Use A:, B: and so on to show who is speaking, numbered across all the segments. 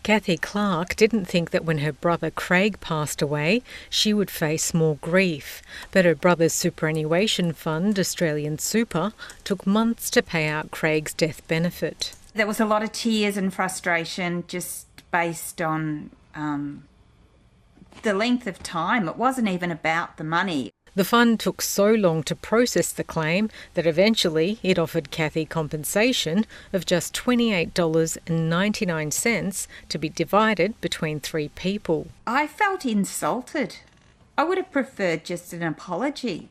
A: Kathy Clark didn't think that when her brother Craig passed away, she would face more grief. But her brother's superannuation fund, Australian Super, took months to pay out Craig's death benefit.
B: There was a lot of tears and frustration just based on the length of time. It wasn't even about the money.
A: The fund took so long to process the claim that eventually it offered Kathy compensation of just $28.99 to be divided between 3 people.
B: I felt insulted. I would have preferred just an apology.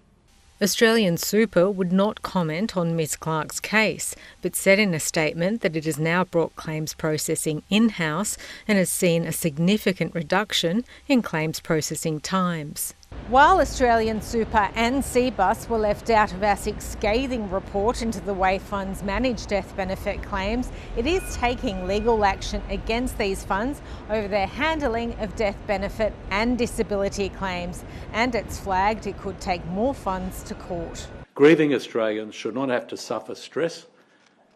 A: Australian Super would not comment on Ms Clark's case, but said in a statement that it has now brought claims processing in-house and has seen a significant reduction in claims processing times. While Australian Super and Cbus were left out of ASIC's scathing report into the way funds manage death benefit claims, it is taking legal action against these funds over their handling of death benefit and disability claims, and it's flagged it could take more funds to court.
C: Grieving Australians should not have to suffer stress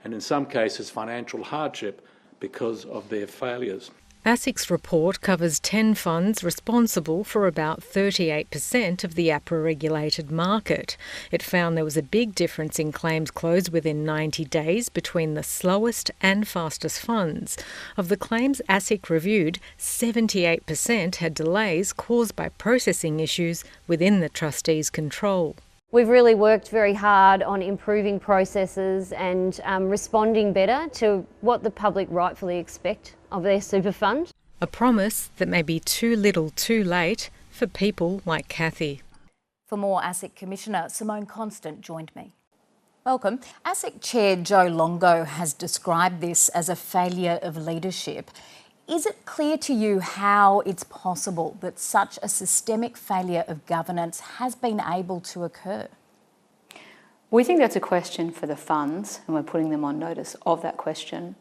C: and in some cases financial hardship because of their failures.
A: ASIC's report covers 10 funds responsible for about 38% of the APRA-regulated market. It found there was a big difference in claims closed within 90 days between the slowest and fastest funds. Of the claims ASIC reviewed, 78% had delays caused by processing issues within the trustees' control.
D: We've really worked very hard on improving processes and responding better to what the public rightfully expect of their super fund.
A: A promise that may be too little too late for people like Kathy.
E: For more, ASIC Commissioner Simone Constant joined me. Welcome. ASIC Chair Joe Longo has described this as a failure of leadership. Is it clear to you how it's possible that such a systemic failure of governance has been able to occur?
F: We think that's a question for the funds, and we're putting them on notice of that question.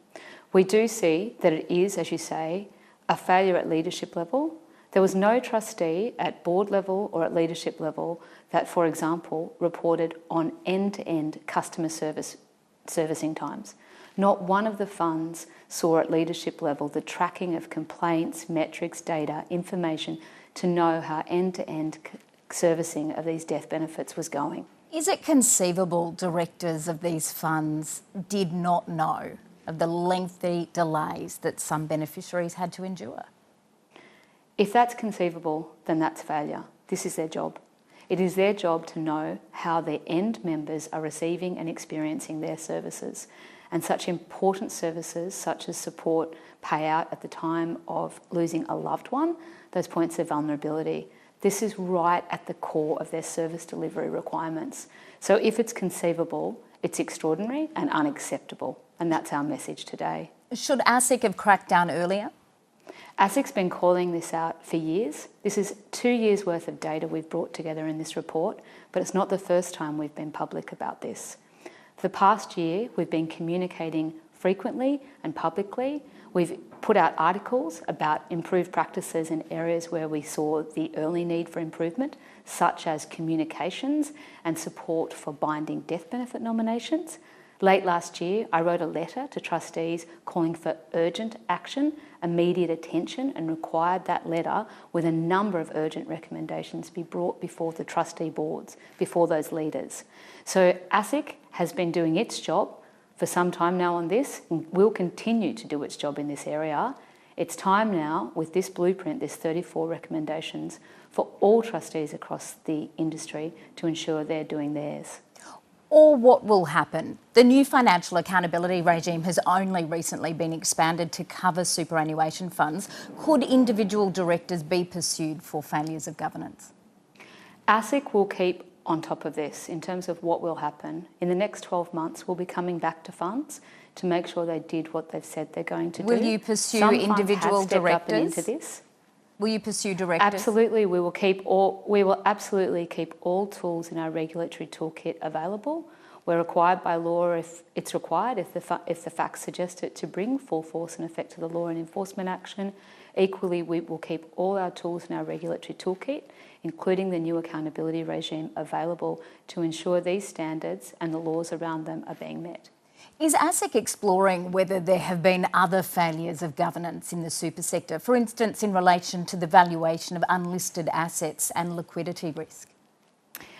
F: We do see that it is, as you say, a failure at leadership level. There was no trustee at board level or at leadership level that, for example, reported on end-to-end customer servicing times. Not one of the funds saw at leadership level the tracking of complaints, metrics, data, information to know how end-to-end servicing of these death benefits was going.
E: Is it conceivable directors of these funds did not know of the lengthy delays that some beneficiaries had to endure?
F: If that's conceivable, then that's failure. This is their job. It is their job to know how their end members are receiving and experiencing their services. And such important services such as support, payout at the time of losing a loved one, those points of vulnerability, this is right at the core of their service delivery requirements. So if it's conceivable, it's extraordinary and unacceptable, and that's our message today.
E: Should ASIC have cracked down earlier?
F: ASIC's been calling this out for years. This is 2 years' worth of data we've brought together in this report, but it's not the first time we've been public about this. For the past year, we've been communicating frequently and publicly. We've put out articles about improved practices in areas where we saw the early need for improvement, such as communications and support for binding death benefit nominations. Late last year, I wrote a letter to trustees calling for urgent action, immediate attention, and required that letter with a number of urgent recommendations be brought before the trustee boards, before those leaders. So ASIC has been doing its job for some time now on this and will continue to do its job in this area. It's time now, with this blueprint, this 34 recommendations, for all trustees across the industry to ensure they're doing theirs.
E: Or what will happen? The new financial accountability regime has only recently been expanded to cover superannuation funds. Could individual directors be pursued for failures of governance?
F: ASIC will keep on top of this in terms of what will happen. In the next 12 months, we'll be coming back to funds to make sure they did what they've said they're going to do.
E: Will you pursue individual directors?
F: Into this.
E: Will you pursue directors?
F: Absolutely, we will absolutely keep all tools in our regulatory toolkit available. We're required by law, if it's required, if the facts suggest it, to bring full force and effect to the law and enforcement action. Equally, we will keep all our tools in our regulatory toolkit, including the new accountability regime, available to ensure these standards and the laws around them are being met.
E: Is ASIC exploring whether there have been other failures of governance in the super sector, for instance, in relation to the valuation of unlisted assets and liquidity risk?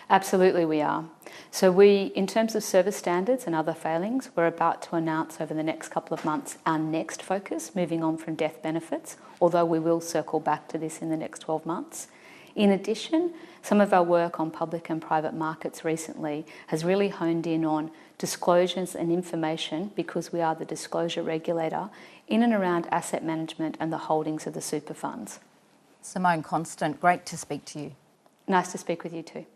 F: Absolutely we are. So in terms of service standards and other failings, we're about to announce over the next couple of months our next focus, moving on from death benefits, although we will circle back to this in the next 12 months. In addition, some of our work on public and private markets recently has really honed in on disclosures and information, because we are the disclosure regulator, in and around asset management and the holdings of the super funds.
E: Simone Constant, great to speak to you.
F: Nice to speak with you too.